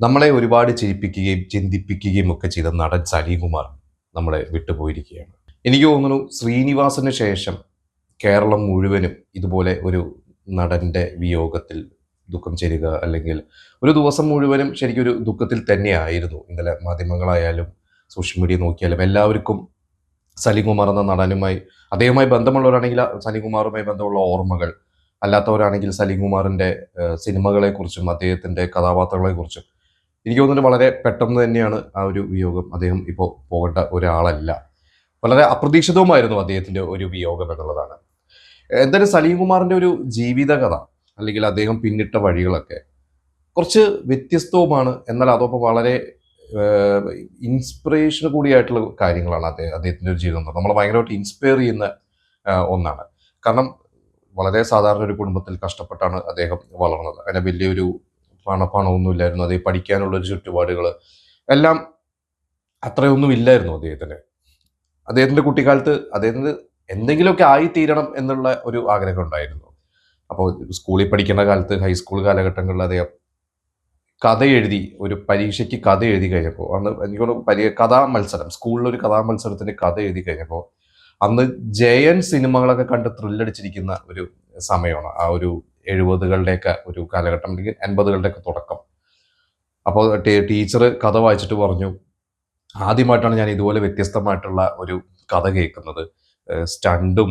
നമ്മളെ ഒരുപാട് ചിരിപ്പിക്കുകയും ചിന്തിപ്പിക്കുകയും ഒക്കെ ചെയ്ത നടൻ സലീംകുമാർ നമ്മളെ വിട്ടുപോയിരിക്കുകയാണ്. എനിക്ക് തോന്നുന്നു ശ്രീനിവാസന് ശേഷം കേരളം മുഴുവനും ഇതുപോലെ ഒരു നടന്റെ വിയോഗത്തിൽ ദുഃഖം ചേരുക, അല്ലെങ്കിൽ ഒരു ദിവസം മുഴുവനും ശരിക്കും ഒരു ദുഃഖത്തിൽ തന്നെയായിരുന്നു. ഇന്നലെ മാധ്യമങ്ങളായാലും സോഷ്യൽ മീഡിയ നോക്കിയാലും എല്ലാവർക്കും സലീംകുമാർ എന്ന നടനുമായി, അദ്ദേഹവുമായി ബന്ധമുള്ളവരാണെങ്കിൽ സലീംകുമാറുമായി ബന്ധമുള്ള ഓർമ്മകൾ, അല്ലാത്തവരാണെങ്കിൽ സലീംകുമാറിന്റെ സിനിമകളെക്കുറിച്ചും അദ്ദേഹത്തിന്റെ കഥാപാത്രങ്ങളെക്കുറിച്ചും എനിക്ക് തോന്നുന്നത് വളരെ പെട്ടെന്ന് തന്നെയാണ് ആ ഒരു വിയോഗം. അദ്ദേഹം ഇപ്പോൾ പോകേണ്ട ഒരാളല്ല. വളരെ അപ്രതീക്ഷിതവുമായിരുന്നു അദ്ദേഹത്തിന്റെ ഒരു വിയോഗം എന്നുള്ളതാണ്. എന്തായാലും സലീംകുമാറിന്റെ ഒരു ജീവിതകഥ, അല്ലെങ്കിൽ അദ്ദേഹം പിന്നിട്ട വഴികളൊക്കെ കുറച്ച് വ്യത്യസ്തവുമാണ്. എന്നാൽ അതോടൊപ്പം വളരെ ഇൻസ്പിറേഷൻ കൂടിയായിട്ടുള്ള കാര്യങ്ങളാണ് അദ്ദേഹത്തിന്റെ ഒരു ജീവിതം. നമ്മളെ ഭയങ്കരമായിട്ട് ഇൻസ്പയർ ചെയ്യുന്ന ഒന്നാണ്. കാരണം വളരെ സാധാരണ ഒരു കുടുംബത്തിൽ കഷ്ടപ്പെട്ടാണ് അദ്ദേഹം വളർന്നത്. അങ്ങനെ വലിയൊരു പണമൊന്നും ഇല്ലായിരുന്നു. അതേ പഠിക്കാനുള്ള ഒരു ചുറ്റുപാടുകൾ എല്ലാം അത്രയൊന്നും ഇല്ലായിരുന്നു അദ്ദേഹത്തിന്. അദ്ദേഹത്തിന്റെ കുട്ടിക്കാലത്ത് അദ്ദേഹത്തിന് എന്തെങ്കിലുമൊക്കെ ആയിത്തീരണം എന്നുള്ള ഒരു ആഗ്രഹം ഉണ്ടായിരുന്നു. അപ്പോൾ സ്കൂളിൽ പഠിക്കുന്ന കാലത്ത്, ഹൈസ്കൂൾ കാലഘട്ടങ്ങളിൽ അദ്ദേഹം കഥ എഴുതി, ഒരു പരീക്ഷയ്ക്ക് കഥ എഴുതി കഴിഞ്ഞപ്പോൾ, അന്ന് എനിക്ക് കഥാമത്സരം, സ്കൂളിലൊരു കഥാമത്സരത്തിന് കഥ എഴുതി കഴിഞ്ഞപ്പോൾ, അന്ന് ജയൻ സിനിമകളൊക്കെ കണ്ട് ത്രില്ലടിച്ചിരിക്കുന്ന ഒരു സമയമാണ് ആ ഒരു 70കളുടെയൊക്കെ ഒരു കാലഘട്ടം, അല്ലെങ്കിൽ 80കളുടെയൊക്കെ തുടക്കം. അപ്പോൾ ടീച്ചർ കഥ വായിച്ചിട്ട് പറഞ്ഞു, ആദ്യമായിട്ടാണ് ഞാൻ ഇതുപോലെ വ്യത്യസ്തമായിട്ടുള്ള ഒരു കഥ കേൾക്കുന്നത്. സ്റ്റണ്ടും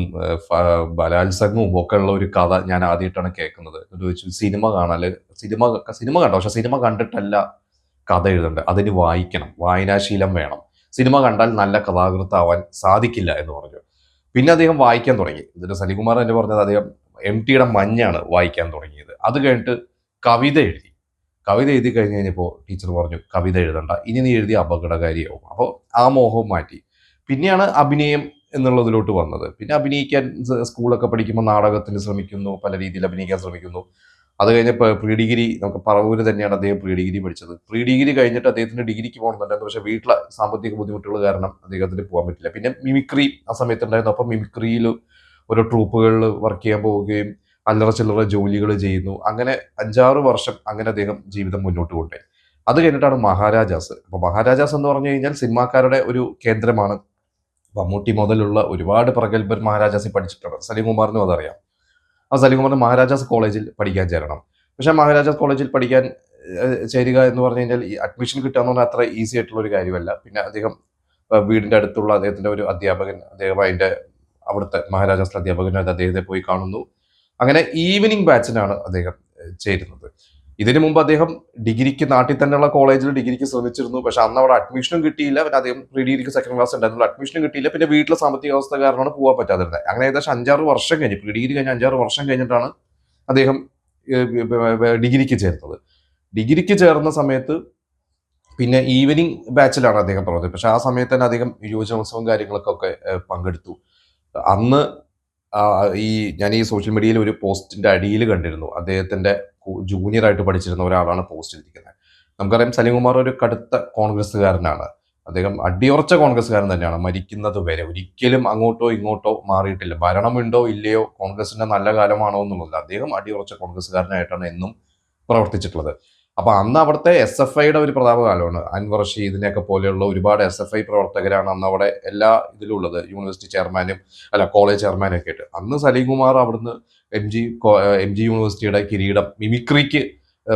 ബലാത്സംഗവും ഒക്കെ ഉള്ള ഒരു കഥ ഞാൻ ആദ്യമായിട്ടാണ് കേൾക്കുന്നത്. എന്നിട്ട് ചോദിച്ചു, സിനിമ കാണാല്, സിനിമ സിനിമ കണ്ടോ? പക്ഷെ സിനിമ കണ്ടിട്ടല്ല കഥ എഴുതേണ്ടത്, അതിന് വായിക്കണം, വായനാശീലം വേണം. സിനിമ കണ്ടാൽ നല്ല കഥാകൃത്താവാൻ സാധിക്കില്ല എന്ന് പറഞ്ഞു. പിന്നെ അദ്ദേഹം വായിക്കാൻ തുടങ്ങി. എന്നിട്ട് സലികുമാർ എന്ന് പറഞ്ഞത് അദ്ദേഹം MTയുടെ മഞ്ഞാണ് വായിക്കാൻ തുടങ്ങിയത്. അത് കഴിഞ്ഞിട്ട് കവിത എഴുതി. കവിത എഴുതി കഴിഞ്ഞ് കഴിഞ്ഞപ്പോൾ ടീച്ചർ പറഞ്ഞു, കവിത എഴുതണ്ട, ഇനി നീ എഴുതി അപകടകാരിയാവും. അപ്പോൾ ആ മോഹവും മാറ്റി. പിന്നെയാണ് അഭിനയം എന്നുള്ളതിലോട്ട് വന്നത്. പിന്നെ അഭിനയിക്കാൻ സ്കൂളൊക്കെ പഠിക്കുമ്പോൾ നാടകത്തിന് ശ്രമിക്കുന്നു, പല രീതിയിൽ അഭിനയിക്കാൻ ശ്രമിക്കുന്നു. അത് കഴിഞ്ഞപ്പോൾ പ്രീ ഡിഗ്രി, നമുക്ക് പറവൂര് തന്നെയാണ് അദ്ദേഹം പ്രീ ഡിഗ്രി പഠിച്ചത്. പ്രീ ഡിഗ്രി കഴിഞ്ഞിട്ട് അദ്ദേഹത്തിന് ഡിഗ്രിക്ക് പോകണമെന്നുണ്ടായിരുന്നു. പക്ഷേ വീട്ടിലെ സാമ്പത്തിക ബുദ്ധിമുട്ടുകൾ കാരണം അദ്ദേഹത്തിന് പോകാൻ പറ്റില്ല. പിന്നെ മിമിക്രി ആ സമയത്ത് ഉണ്ടായിരുന്നു. അപ്പം മിമിക്രിയിൽ ഓരോ ട്രൂപ്പുകളിൽ വർക്ക് ചെയ്യാൻ പോവുകയും അല്ലറ ചില്ലറ ജോലികൾ ചെയ്യുന്നു. അങ്ങനെ 5-6 വർഷം അങ്ങനെ അദ്ദേഹം ജീവിതം മുന്നോട്ട് കൊണ്ടുപോയി. അത് കഴിഞ്ഞിട്ടാണ് മഹാരാജാസ്. അപ്പോൾ മഹാരാജാസ് എന്ന് പറഞ്ഞു കഴിഞ്ഞാൽ സിനിമാക്കാരുടെ ഒരു കേന്ദ്രമാണ്. മമ്മൂട്ടി മുതലുള്ള ഒരുപാട് പ്രഗത്ഭർ മഹാരാജാസിൽ പഠിച്ചിട്ടുണ്ട്. സലീംകുമാറിനും അതറിയാം. ആ സലീംകുമാറിന് മഹാരാജാസ് കോളേജിൽ പഠിക്കാൻ ചേരണം. പക്ഷെ മഹാരാജാസ് കോളേജിൽ പഠിക്കാൻ ചേരുക എന്ന് പറഞ്ഞു കഴിഞ്ഞാൽ ഈ അഡ്മിഷൻ കിട്ടുക എന്ന് പറഞ്ഞാൽ അത്ര ഈസി ആയിട്ടുള്ള ഒരു കാര്യമല്ല. പിന്നെ അദ്ദേഹം വീടിന്റെ അടുത്തുള്ള അദ്ദേഹത്തിന്റെ ഒരു അധ്യാപകൻ, അദ്ദേഹം അതിന്റെ അവിടുത്തെ മഹാരാജാസിലെ അധ്യാപകനായിട്ട് അദ്ദേഹത്തെ പോയി കാണുന്നു. അങ്ങനെ ഈവനിങ് ബാച്ചിനാണ് അദ്ദേഹം ചേരുന്നത്. ഇതിനു മുമ്പ് അദ്ദേഹം ഡിഗ്രിക്ക് നാട്ടിൽ തന്നെയുള്ള കോളേജിൽ ഡിഗ്രിക്ക് ശ്രമിച്ചിരുന്നു. പക്ഷെ അന്ന് അവിടെ അഡ്മിഷനും കിട്ടിയില്ല. പിന്നെ അദ്ദേഹം പ്രീ ഡിഗ്രിക്ക് സെക്കൻഡ് ക്ലാസ് ഉണ്ടായിരുന്നു, അഡ്മിഷനും കിട്ടിയില്ല. പിന്നെ വീട്ടിലെ സാമ്പത്തിക അവസ്ഥ കാരണമാണ് പോകാൻ പറ്റാതിരുന്നത്. അങ്ങനെ ഏകദേശം 5-6 വർഷം കഴിഞ്ഞ്, പ്രീ ഡിഗ്രി കഴിഞ്ഞ് 5-6 വർഷം കഴിഞ്ഞിട്ടാണ് അദ്ദേഹം ഡിഗ്രിക്ക് ചേർന്നത്. ഡിഗ്രിക്ക് ചേർന്ന സമയത്ത് പിന്നെ ഈവനിങ് ബാച്ചിലാണ് അദ്ദേഹം പറഞ്ഞത്. പക്ഷെ ആ സമയത്ത് തന്നെ അദ്ദേഹം യുവജനോത്സവം കാര്യങ്ങൾക്കൊക്കെ പങ്കെടുത്തു. അന്ന് ഈ ഞാൻ ഈ സോഷ്യൽ മീഡിയയിൽ ഒരു പോസ്റ്റിന്റെ അടിയിൽ കണ്ടിരുന്നു, അദ്ദേഹത്തിന്റെ ജൂനിയർ ആയിട്ട് പഠിച്ചിരുന്ന ഒരാളാണ് പോസ്റ്റ് ചെയ്തിരിക്കുന്നത്. നമുക്കറിയാം സലീംകുമാർ ഒരു കടുത്ത കോൺഗ്രസ്സുകാരനാണ്. അദ്ദേഹം അടിയുറച്ച കോൺഗ്രസ്സുകാരൻ തന്നെയാണ് മരിക്കുന്നത് വരെ. ഒരിക്കലും അങ്ങോട്ടോ ഇങ്ങോട്ടോ മാറിയിട്ടില്ല. ഭരണമുണ്ടോ ഇല്ലയോ, കോൺഗ്രസിന്റെ നല്ല കാലമാണോ എന്നുള്ളത്, അദ്ദേഹം അടിയുറച്ച കോൺഗ്രസ്സുകാരനായിട്ടാണ് എന്നും പ്രവർത്തിച്ചിട്ടുള്ളത്. അപ്പൊ അന്ന് അവിടുത്തെ SFIയുടെ ഒരു പ്രതാപകാലമാണ്. അൻവർ റഷീദിനെയൊക്കെ പോലെയുള്ള ഒരുപാട് SFI പ്രവർത്തകരാണ് അന്ന് അവിടെ എല്ലാ ഇതിലുള്ളത്. യൂണിവേഴ്സിറ്റി ചെയർമാനും കോളേജ് ചെയർമാനും ഒക്കെ ആയിട്ട്. അന്ന് സലീംകുമാർ അവിടുന്ന് MG യൂണിവേഴ്സിറ്റിയുടെ കിരീടം മിമിക്രിക്ക്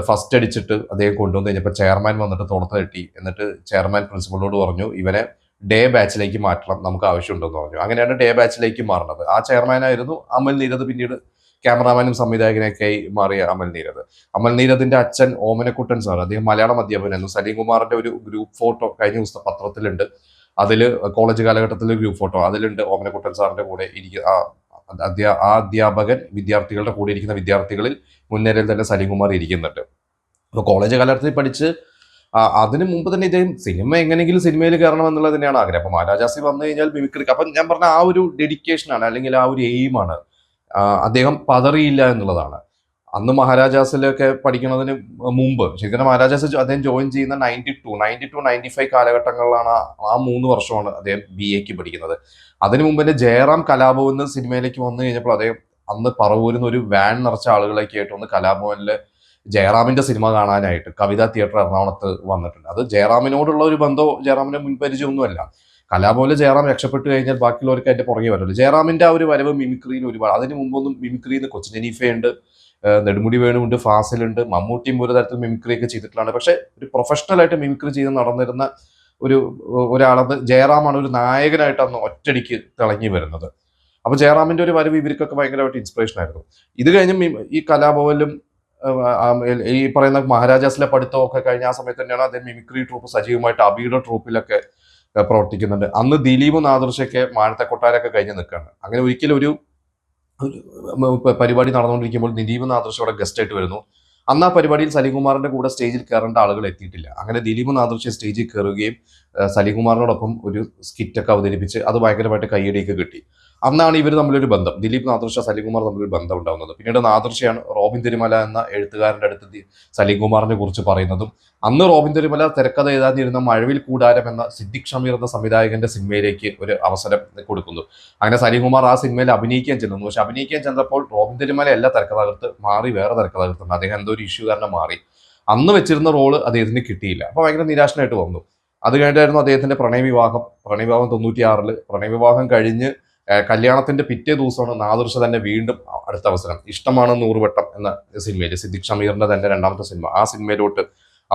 ഫസ്റ്റ് അടിച്ചിട്ട് അദ്ദേഹം കൊണ്ടുവന്ന് കഴിഞ്ഞപ്പോൾ ചെയർമാൻ വന്നിട്ട് തുണത്ത് കെട്ടി. എന്നിട്ട് ചെയർമാൻ പ്രിൻസിപ്പളിനോട് പറഞ്ഞു, ഇവനെ ഡേ ബാച്ചിലേക്ക് മാറ്റണം, നമുക്ക് ആവശ്യമുണ്ടെന്ന് പറഞ്ഞു. അങ്ങനെയാണ് ഡേ ബാച്ചിലേക്ക് മാറുന്നത്. ആ ചെയർമാനായിരുന്നു അമൽ നീരദ്, പിന്നീട് ക്യാമറാമാനും സംവിധായകനൊക്കെ ആയി മാറിയ അമൽ നീരദ്. അമൽ നീരദിന്റെ അച്ഛൻ ഓമനക്കുട്ടൻ സാർ, അദ്ദേഹം മലയാളം അധ്യാപകനായിരുന്നു. സലീംകുമാറിന്റെ ഒരു ഗ്രൂപ്പ് ഫോട്ടോ കഴിഞ്ഞ ദിവസം പത്രത്തിലുണ്ട്. അതിൽ കോളേജ് കാലഘട്ടത്തിലെ ഗ്രൂപ്പ് ഫോട്ടോ അതിലുണ്ട്. ഓമനക്കുട്ടൻ സാറിന്റെ കൂടെ ആ അധ്യാപകൻ വിദ്യാർത്ഥികളുടെ കൂടെ ഇരിക്കുന്ന വിദ്യാർത്ഥികളിൽ മുൻനിരയിൽ തന്നെ സലീംകുമാർ ഇരിക്കുന്നുണ്ട്. അപ്പോൾ കോളേജ് കാലഘട്ടത്തിൽ പഠിച്ച് അതിനു മുമ്പ് തന്നെ ഇദ്ദേഹം സിനിമ എങ്ങനെയെങ്കിലും സിനിമയിൽ കയറണം എന്നുള്ളത് തന്നെയാണ് ആഗ്രഹം. അപ്പൊ മഹാരാജാസിൽ വന്നു കഴിഞ്ഞാൽ മിമിക്രിക്ക്, അപ്പം ഞാൻ പറഞ്ഞ ആ ഒരു ഡെഡിക്കേഷനാണ്, അല്ലെങ്കിൽ ആ ഒരു എയിമാണ്. അദ്ദേഹം പതറിയില്ല എന്നുള്ളതാണ്. അന്ന് മഹാരാജാസിലൊക്കെ പഠിക്കുന്നതിന് മുമ്പ്, ശരിക്കും മഹാരാജാസ് അദ്ദേഹം ജോയിൻ ചെയ്യുന്ന 92-95 കാലഘട്ടങ്ങളിലാണ്. ആ 3 വർഷമാണ് അദ്ദേഹം BAക്ക് പഠിക്കുന്നത്. അതിനു മുമ്പ് തന്നെ ജയറാം കലാഭവൻ സിനിമയിലേക്ക് വന്നു കഴിഞ്ഞപ്പോൾ അദ്ദേഹം അന്ന് പറവൂരിൽ നിന്ന് ഒരു വാൻ നിറച്ച ആളുകളൊക്കെ ആയിട്ട് ഒന്ന് കലാഭവനിൽ ജയറാമിന്റെ സിനിമ കാണാനായിട്ട് കവിത തിയേറ്റർ എറണാകുളത്ത് വന്നിട്ടുണ്ട്. അത് ജയറാമിനോടുള്ള ഒരു ബന്ധമോ ജയറാമിന്റെ മുൻപരിചയമൊന്നുമല്ല. കലാപോലെ ജയറാം രക്ഷപ്പെട്ടു കഴിഞ്ഞാൽ ബാക്കിയുള്ളവർക്ക് അതിന്റെ പുറകെ വരുള്ളൂ. ജയറാമിന്റെ ആ ഒരു വരവ് മിമിക്രിയിൽ ഒരുപാട്, അതിന് മുമ്പൊന്നും മിമിക്രിയിൽ കൊച്ചിൻ ജനീഫയുണ്ട്, നെടുമുടി വേണുണ്ട്, ഫാസിലുണ്ട്, മമ്മൂട്ടിയും ഒരു തരത്തിൽ മിമിക്രി ഒക്കെ ചെയ്തിട്ടുള്ളതാണ്. പക്ഷെ ഒരു പ്രൊഫഷണൽ ആയിട്ട് മിമിക്രി ചെയ്ത് നടന്നിരുന്ന ഒരു ഒരാളത് ജയറാമാണ് ഒരു നായകനായിട്ട് അന്ന് ഒറ്റടിക്ക് തിളങ്ങി വരുന്നത്. അപ്പൊ ജയറാമിന്റെ ഒരു വരവ് ഇവർക്കൊക്കെ ഭയങ്കരമായിട്ട് ഇൻസ്പിറേഷൻ ആയിരുന്നു. ഇത് കഴിഞ്ഞ് ഈ കലാഭവനിലും ഈ പറയുന്ന മഹാരാജാസിലെ പഠിത്തമൊക്കെ കഴിഞ്ഞ ആ സമയത്ത് തന്നെയാണ് അദ്ദേഹം മിമിക്രി ട്രൂപ്പ് സജീവമായിട്ട് അബിയുടെ ട്രൂപ്പിലൊക്കെ പ്രവർത്തിക്കുന്നുണ്ട്. അന്ന് ദിലീപും നാദൃശയൊക്കെ മാനത്തെ കൊട്ടാരമൊക്കെ കഴിഞ്ഞ് നിൽക്കുകയാണ്. അങ്ങനെ ഒരിക്കലും ഒരു പരിപാടി നടന്നുകൊണ്ടിരിക്കുമ്പോൾ ദിലീപ് നാദൃശ അവിടെ ഗസ്റ്റ് ആയിട്ട് വരുന്നു. അന്ന് ആ പരിപാടിയിൽ സലിംകുമാറിന്റെ കൂടെ സ്റ്റേജിൽ കയറേണ്ട ആളുകൾ എത്തിയിട്ടില്ല. അങ്ങനെ ദിലീപ് നാദൃശ സ്റ്റേജിൽ കയറുകയും സലിംകുമാറിനോടൊപ്പം ഒരു സ്കിറ്റൊക്കെ അവതരിപ്പിച്ച് അത് ഭയങ്കരമായിട്ട് കയ്യടിയൊക്കെ കിട്ടി. അന്നാണ് ഇവർ തമ്മിലൊരു ബന്ധം, ദിലീപ് നാദൃശ സലിംകുമാർ തമ്മിലൊരു ബന്ധം ഉണ്ടാകുന്നത്. പിന്നീട് നാദൃശയാണ് റോബിൻ തിരുമല എന്ന എഴുത്തുകാരന്റെ അടുത്ത് സലിംകുമാറിനെ കുറിച്ച് പറയുന്നതും. അന്ന് റോബിൻ തിരുമല തിരക്കഥ എഴുതാനിരുന്ന മഴവിൽ കൂടാരം എന്ന സിദ്ദിഖ് ഷമീർ എന്ന സംവിധായകന്റെ സിനിമയിലേക്ക് ഒരു അവസരം കൊടുക്കുന്നു. അങ്ങനെ സലിംകുമാർ ആ സിനിമയിൽ അഭിനയിക്കാൻ ചെല്ലുന്നു. പക്ഷെ അഭിനയിക്കാൻ ചെന്നപ്പോൾ റോബിൻ തിരുമല എല്ലാ തിരക്കഥാകൃത്ത് മാറി വേറെ തിരക്കഥാകൃത്തുണ്ട്. അദ്ദേഹം എന്തോ ഒരു ഇഷ്യൂ കാരണം മാറി. അന്ന് വെച്ചിരുന്ന റോള് അദ്ദേഹത്തിന് കിട്ടിയില്ല. അപ്പൊ ഭയങ്കര നിരാശനായിട്ട് വന്നു. അത് കഴിഞ്ഞിട്ടായിരുന്നു അദ്ദേഹത്തിന്റെ പ്രണയവിവാഹം 96-ൽ. പ്രണയവിവാഹം കഴിഞ്ഞ് കല്യാണത്തിന്റെ പിറ്റേ ദിവസമാണ് നാദൃശ തന്നെ വീണ്ടും അടുത്ത അവസരം ഇഷ്ടമാണ് 100 വട്ടം എന്ന സിനിമയിൽ, സിദ്ദിഖ് ഷമീറിന്റെ തന്നെ രണ്ടാമത്തെ സിനിമ, ആ സിനിമയിലോട്ട്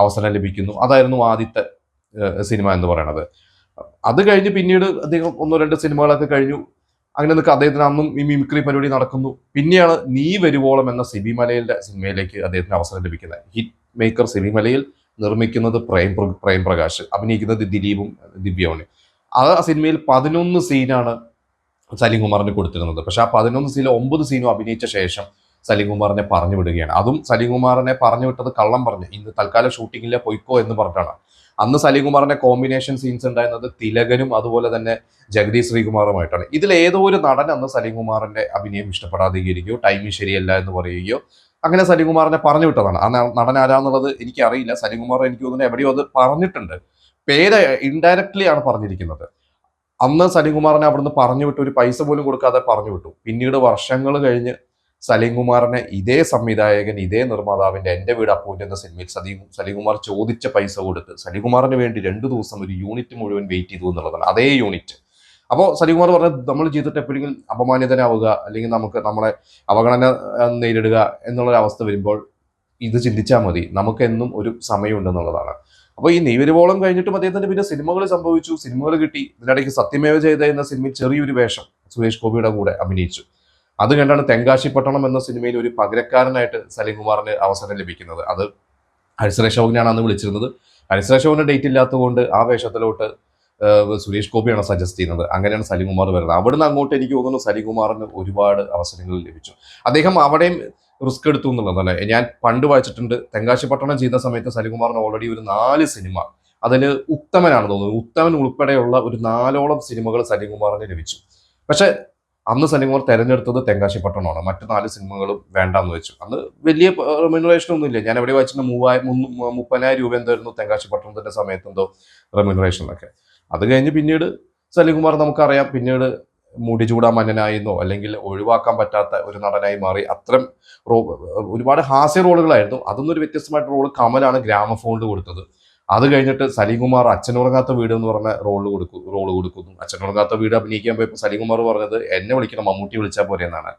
അവസരം ലഭിക്കുന്നു. അതായിരുന്നു ആദ്യത്തെ സിനിമ എന്ന് പറയുന്നത്. അത് കഴിഞ്ഞ് പിന്നീട് അദ്ദേഹം 1-2 സിനിമകളൊക്കെ കഴിഞ്ഞു. അങ്ങനെ നിൽക്കുക. അദ്ദേഹത്തിന് അന്നും ഈ മിമിക്രി പരിപാടി നടക്കുന്നു. പിന്നെയാണ് നീ വരുവോളം എന്ന സിബി മലയിലെ സിനിമയിലേക്ക് അദ്ദേഹത്തിന് അവസരം ലഭിക്കുന്നത്. ഹിറ്റ് മേക്കർ സിബി മലയിൽ, നിർമ്മിക്കുന്നത് പ്രേം പ്രകാശ്, അഭിനയിക്കുന്നത് ദിലീപും ദിവ്യയാണ്. ആ സിനിമയിൽ 11 സീനാണ് സലിംകുമാറിന് കൊടുത്തിരുന്നത്. പക്ഷെ ആ 11 സീനിൽ 9 സീനും അഭിനയിച്ച ശേഷം സലിംകുമാറിനെ പറഞ്ഞു വിടുകയാണ്. അതും സലിംകുമാറിനെ പറഞ്ഞു വിട്ടത് കള്ളം പറഞ്ഞ് ഇന്ന് തൽക്കാലം ഷൂട്ടിങ്ങിലെ പൊയ്ക്കോ എന്ന് പറഞ്ഞിട്ടാണ്. അന്ന് സലിംകുമാറിന്റെ കോമ്പിനേഷൻ സീൻസ് ഉണ്ടായിരുന്നത് തിലകനും അതുപോലെ തന്നെ ജഗദീഷ് ശ്രീകുമാറുമായിട്ടാണ്. ഇതിൽ ഏതോ ഒരു നടൻ അന്ന് സലിംകുമാറിന്റെ അഭിനയം ഇഷ്ടപ്പെടാതിരിക്കുകയോ ടൈമിംഗ് ശരിയല്ല എന്ന് പറയുകയോ അങ്ങനെ സലിംകുമാറിനെ പറഞ്ഞു വിട്ടതാണ്. ആ നടൻ ആരാന്നുള്ളത് എനിക്കറിയില്ല. സലിംകുമാർ എനിക്ക് തോന്നുന്നു എവിടെയോ അത് പറഞ്ഞിട്ടുണ്ട്. പേര് ഇൻഡയറക്ട്ലി ആണ് പറഞ്ഞിരിക്കുന്നത്. അന്ന് സലിംകുമാറിനെ അവിടുന്ന് പറഞ്ഞു വിട്ടു, ഒരു പൈസ പോലും കൊടുക്കാതെ പറഞ്ഞു വിട്ടു. പിന്നീട് വർഷങ്ങൾ കഴിഞ്ഞ് സലിംകുമാറിനെ ഇതേ സംവിധായകൻ, ഇതേ നിർമ്മാതാവിന്റെ എന്റെ വീട് അപ്പൂന്റെ എന്ന സിനിമയിൽ സലിംകുമാർ ചോദിച്ച പൈസ കൊടുത്ത് സലിംകുമാറിന് വേണ്ടി 2 ദിവസം ഒരു യൂണിറ്റ് മുഴുവൻ വെയിറ്റ് ചെയ്തു എന്നുള്ളതാണ്. അതേ യൂണിറ്റ്. അപ്പോൾ സലിംകുമാർ പറഞ്ഞത് നമ്മൾ ചെയ്തിട്ട് എപ്പോഴെങ്കിലും അപമാനിതനാവുക അല്ലെങ്കിൽ നമുക്ക് നമ്മളെ അവഗണന നേരിടുക എന്നുള്ളൊരവസ്ഥ വരുമ്പോൾ ഇത് ചിന്തിച്ചാൽ മതി, നമുക്കെന്നും ഒരു സമയമുണ്ടെന്നുള്ളതാണ്. അപ്പോൾ ഈ നീവരുവോളം കഴിഞ്ഞിട്ടും അദ്ദേഹത്തിന് പിന്നെ സിനിമകൾ സംഭവിച്ചു, സിനിമകൾ കിട്ടി. ഇതിനിടയ്ക്ക് സത്യമേവ ജയത എന്ന സിനിമയിൽ ചെറിയൊരു വേഷം സുരേഷ് ഗോപിയുടെ കൂടെ അഭിനയിച്ചു. അത് കണ്ടാണ് തെങ്കാശിപ്പട്ടണം എന്ന സിനിമയിൽ ഒരു പകരക്കാരനായിട്ട് സലിംകുമാറിന് അവസരം ലഭിക്കുന്നത്. അത് ഹരിശ്രീ അശോകനെയാണ് അന്ന് വിളിച്ചിരുന്നത്. ഹരിശ്രീ അശോകന് ഡേറ്റ് ഇല്ലാത്തതുകൊണ്ട് ആ വേഷത്തിലോട്ട് സുരേഷ് ഗോപിയാണ് സജസ്റ്റ് ചെയ്യുന്നത്. അങ്ങനെയാണ് സലിംകുമാർ വരുന്നത്. അവിടുന്ന് അങ്ങോട്ട് എനിക്ക് തോന്നുന്നു സലിംകുമാറിന് ഒരുപാട് അവസരങ്ങൾ ലഭിച്ചു. അദ്ദേഹം അവിടെയും റിസ്ക് എടുത്തു എന്നുള്ളതല്ലേ. ഞാൻ പണ്ട് വായിച്ചിട്ടുണ്ട്, തെങ്കാശിപ്പട്ടണം ചെയ്ത സമയത്ത് സലിംകുമാറിന് ഓൾറെഡി ഒരു 4 സിനിമ, അതിൽ ഉത്തമനാണ് തോന്നുന്നത്, ഉത്തമൻ ഉൾപ്പെടെയുള്ള ഒരു 4ഓളം സിനിമകൾ സലിംകുമാറിന് ലഭിച്ചു. പക്ഷെ അന്ന് സലിംകുമാർ തെരഞ്ഞെടുത്തത് തെങ്കാശിപ്പട്ടണമാണ്. മറ്റു 4 സിനിമകളും വേണ്ടാന്ന് വെച്ചു. അന്ന് വലിയ റെമ്യൂണറേഷൻ ഒന്നും ഇല്ല. ഞാൻ എവിടെ വായിച്ചിട്ട് 30,000 രൂപ എന്തായിരുന്നു തെങ്കാശിപ്പട്ടണത്തിന്റെ സമയത്ത് എന്തോ റെമ്യൂണറേഷനൊക്കെ. അത് കഴിഞ്ഞ് പിന്നീട് സലിംകുമാർ നമുക്കറിയാം പിന്നീട് മുടിചൂടാ മന്നനായിരുന്നോ അല്ലെങ്കിൽ ഒഴിവാക്കാൻ പറ്റാത്ത ഒരു നടനായി മാറി. അത്തരം ഒരുപാട് ഹാസ്യ റോളുകളായിരുന്നു. അതൊന്നും ഒരു വ്യത്യസ്തമായിട്ട് റോള് കമലാണ് ഗ്രാമഫോണിൽ കൊടുത്തത്. അത് കഴിഞ്ഞിട്ട് സലിംകുമാർ അച്ഛനുറങ്ങാത്ത വീട് എന്ന് പറഞ്ഞ റോള് കൊടുക്കുന്നു. അച്ഛനുറങ്ങാത്ത വീട് അഭിനയിക്കാൻ പോയപ്പോൾ സലിംകുമാർ പറഞ്ഞത് എന്നെ വിളിക്കണം, മമ്മൂട്ടി വിളിച്ചാൽ പോരെ എന്നാണ്.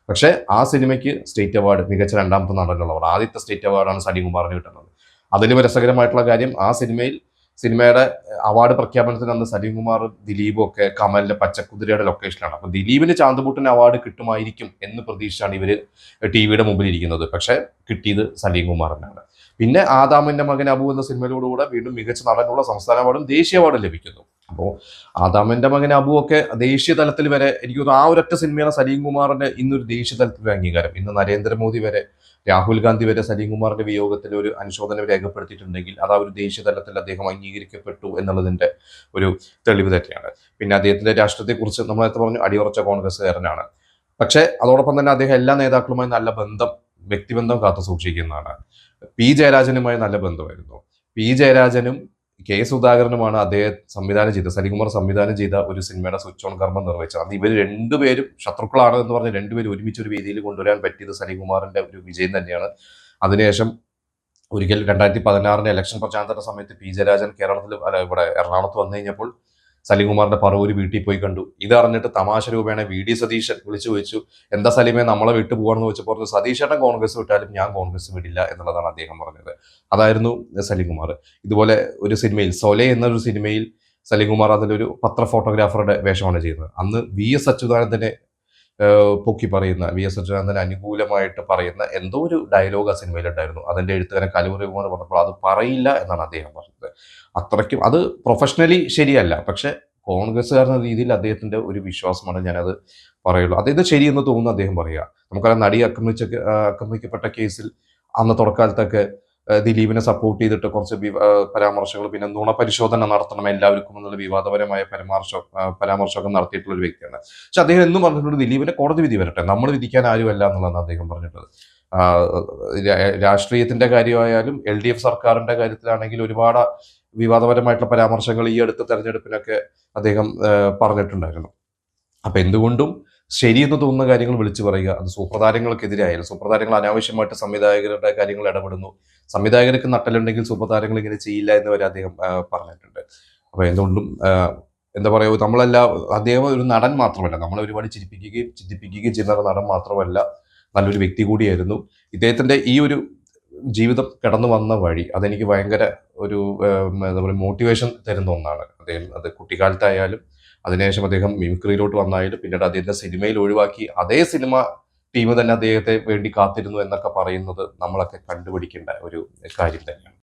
പക്ഷെ ആ സിനിമയ്ക്ക് സ്റ്റേറ്റ് അവാർഡ്, മികച്ച 2ാമത്തെ നടനുള്ളവർ, ആദ്യത്തെ സ്റ്റേറ്റ് അവാർഡാണ് സലിംകുമാറിന് കിട്ടുന്നത്. അതിലും രസകരമായിട്ടുള്ള കാര്യം, ആ സിനിമയുടെ അവാർഡ് പ്രഖ്യാപനത്തിന് അന്ന് സലിംകുമാർ ദിലീപും ഒക്കെ കമലിന്റെ പച്ചക്കുതിരയുടെ ലൊക്കേഷനിലാണ്. അപ്പൊ ദിലീപിന് ചാന്തുപൂട്ടിന് അവാർഡ് കിട്ടുമായിരിക്കും എന്ന് പ്രതീക്ഷിച്ചാണ് ഇവര് ടിവിയുടെ മുമ്പിൽ ഇരിക്കുന്നത്. പക്ഷെ കിട്ടിയത് സലിംകുമാറിനാണ്. പിന്നെ ആദാമിന്റെ മകൻ അബു എന്ന സിനിമയിലൂടെ വീണ്ടും മികച്ച നടനുള്ള സംസ്ഥാന അവാർഡും ദേശീയ അവാർഡും ലഭിക്കുന്നു. അപ്പോൾ ആദാമിന്റെ മകൻ അബു ഒക്കെ ദേശീയ തലത്തിൽ വരെ, എനിക്ക് തോന്നുന്നു ആ ഒരൊറ്റ സിനിമയാണ് സലിംകുമാറിന്റെ ഇന്നൊരു ദേശീയ തലത്തിൽ അംഗീകാരം. ഇന്ന് നരേന്ദ്രമോദി വരെ, രാഹുൽ ഗാന്ധി വരെ സലിംകുമാറിന്റെ വിയോഗത്തിൽ ഒരു അനുശോചനം രേഖപ്പെടുത്തിയിട്ടുണ്ടെങ്കിൽ അത് ആ ഒരു ദേശീയ തലത്തിൽ അദ്ദേഹം അംഗീകരിക്കപ്പെട്ടു എന്നുള്ളതിന്റെ ഒരു തെളിവ് തന്നെയാണ്. പിന്നെ അദ്ദേഹത്തിന്റെ രാഷ്ട്രീയത്തെക്കുറിച്ച് നമ്മൾ നേരത്തെ പറഞ്ഞു, അടിയുറച്ച കോൺഗ്രസ്സുകാരനാണ്. പക്ഷെ അതോടൊപ്പം തന്നെ അദ്ദേഹം എല്ലാ നേതാക്കളുമായി നല്ല ബന്ധം, വ്യക്തിബന്ധം കാത്തു സൂക്ഷിക്കുന്നതാണ്. പി ജയരാജനുമായി നല്ല ബന്ധമായിരുന്നു. പി ജയരാജനും കെ സുധാകരനുമാണ് അദ്ദേഹം സലിംകുമാർ സംവിധാനം ചെയ്ത ഒരു സിനിമയുടെ സ്വിച്ച് ഓൺ കർമ്മം നിർവഹിച്ചത്. അന്ന് ഇവർ രണ്ടുപേരും ശത്രുക്കളാണ് എന്ന് പറഞ്ഞ് രണ്ടുപേരും ഒരുമിച്ച് ഒരു വേദിയിൽ കൊണ്ടുവരാൻ പറ്റിയത് സലിംകുമാറിന്റെ ഒരു വിജയം തന്നെയാണ്. അതിനുശേഷം ഒരിക്കൽ 2016 ഇലക്ഷൻ പ്രചാരണത്തിന്റെ സമയത്ത് പി ജയരാജൻ കേരളത്തിൽ അല്ല ഇവിടെ എറണാകുളത്ത് വന്നു കഴിഞ്ഞപ്പോൾ സലീംകുമാറിന്റെ പറവൂര് വീട്ടിൽ പോയി കണ്ടു. ഇത് അറിഞ്ഞിട്ട് തമാശ രൂപേണ വി ഡി സതീശൻ വിളിച്ചു ചോദിച്ചു, എന്താ സലീമെ നമ്മളെ വിട്ടു പോകണമെന്ന് വെച്ച് പറഞ്ഞു, സതീശേട്ടൻ കോൺഗ്രസ് വിട്ടാലും ഞാൻ കോൺഗ്രസ് വിടില്ല എന്നുള്ളതാണ് അദ്ദേഹം പറഞ്ഞത്. അതായിരുന്നു സലീംകുമാർ. ഇതുപോലെ ഒരു സിനിമയിൽ സൊലെ എന്നൊരു സിനിമയിൽ സലീംകുമാർ അതിലൊരു പത്ര ഫോട്ടോഗ്രാഫറുടെ വേഷമാണ് ചെയ്യുന്നത്. അന്ന് വി എസ് അച്യുതാനന്ദനെ പൊക്കി പറയുന്ന, വി എസ് അച്യുതാനന്ദന് അനുകൂലമായിട്ട് പറയുന്ന എന്തോ ഒരു ഡയലോഗ് ആ സിനിമയിലുണ്ടായിരുന്നു. അതിന്റെ എഴുത്തുകാരൻ കലൂരികുമാർ പറഞ്ഞപ്പോൾ അത് പറയില്ല എന്നാണ് അദ്ദേഹം പറഞ്ഞത്. അത്രയ്ക്കും അത് പ്രൊഫഷണലി ശരിയല്ല, പക്ഷെ കോൺഗ്രസ്സുകാരെന്ന രീതിയിൽ അദ്ദേഹത്തിന്റെ ഒരു വിശ്വാസമാണ് ഞാനത് പറയുള്ളൂ. അദ്ദേഹം ശരിയെന്ന് തോന്നുന്നു അദ്ദേഹം പറയുക. നമുക്കറിയാം നടി ആക്രമിക്കപ്പെട്ട കേസിൽ അന്ന് തുടക്കാലത്തൊക്കെ ദിലീപിനെ സപ്പോർട്ട് ചെയ്തിട്ട് കുറച്ച് പരാമർശങ്ങൾ, പിന്നെ നുണപരിശോധന നടത്തണം എല്ലാവർക്കും എന്നുള്ള വിവാദപരമായ പരാമർശമൊക്കെ നടത്തിയിട്ടുള്ള ഒരു വ്യക്തിയാണ്. പക്ഷെ അദ്ദേഹം എന്നും പറഞ്ഞിട്ടുണ്ട് ദിലീപിന്റെ കോടതി വിധി വരട്ടെ, നമ്മൾ വിധിക്കാൻ ആരുമല്ല എന്നുള്ളതാണ് അദ്ദേഹം പറഞ്ഞിട്ടുള്ളത്. രാഷ്ട്രീയത്തിന്റെ കാര്യമായാലും എൽ ഡി എഫ് സർക്കാരിന്റെ കാര്യത്തിലാണെങ്കിൽ ഒരുപാട് വിവാദപരമായിട്ടുള്ള പരാമർശങ്ങൾ ഈ അടുത്ത തെരഞ്ഞെടുപ്പിനൊക്കെ അദ്ദേഹം പറഞ്ഞിട്ടുണ്ടായിരുന്നു. അപ്പൊ എന്തുകൊണ്ടും ശരിയെന്ന് തോന്നുന്ന കാര്യങ്ങൾ വിളിച്ചു പറയുക. അത് സൂപ്രതാരങ്ങൾക്കെതിരായാലും, സൂപ്രതാരങ്ങൾ അനാവശ്യമായിട്ട് സംവിധായകരുടെ കാര്യങ്ങൾ ഇടപെടുന്നു, സംവിധായകർക്ക് നട്ടലുണ്ടെങ്കിൽ സൂപ്രതാരങ്ങൾ ഇങ്ങനെ ചെയ്യില്ല എന്ന് വരെ അദ്ദേഹം പറഞ്ഞിട്ടുണ്ട്. അപ്പൊ എന്തുകൊണ്ടും എന്താ പറയുക, നമ്മളെല്ലാം അദ്ദേഹം ഒരു നടൻ മാത്രമല്ല, നമ്മളെ ഒരുപാട് ചിന്തിപ്പിക്കുകയും ചെയ്യുന്ന ഒരു നടൻ മാത്രമല്ല, നല്ലൊരു വ്യക്തി കൂടിയായിരുന്നു. ഇദ്ദേഹത്തിന്റെ ഈ ഒരു ജീവിതം കടന്നു വന്ന വഴി അതെനിക്ക് ഭയങ്കര ഒരു എന്താ പറയുക മോട്ടിവേഷൻ തരുന്ന ഒന്നാണ്. അദ്ദേഹം അത് കുട്ടിക്കാലത്തായാലും അതിനുശേഷം അദ്ദേഹം മിമിക്രിയിലോട്ട് വന്നായാലും പിന്നീട് അദ്ദേഹത്തെ സിനിമയിൽ ഒഴിവാക്കി അതേ സിനിമ ടീം തന്നെ അദ്ദേഹത്തെ വേണ്ടി കാത്തിരുന്നു എന്നൊക്കെ പറയുന്നത് നമ്മളൊക്കെ കണ്ടുപിടിക്കേണ്ട ഒരു കാര്യം തന്നെയാണ്.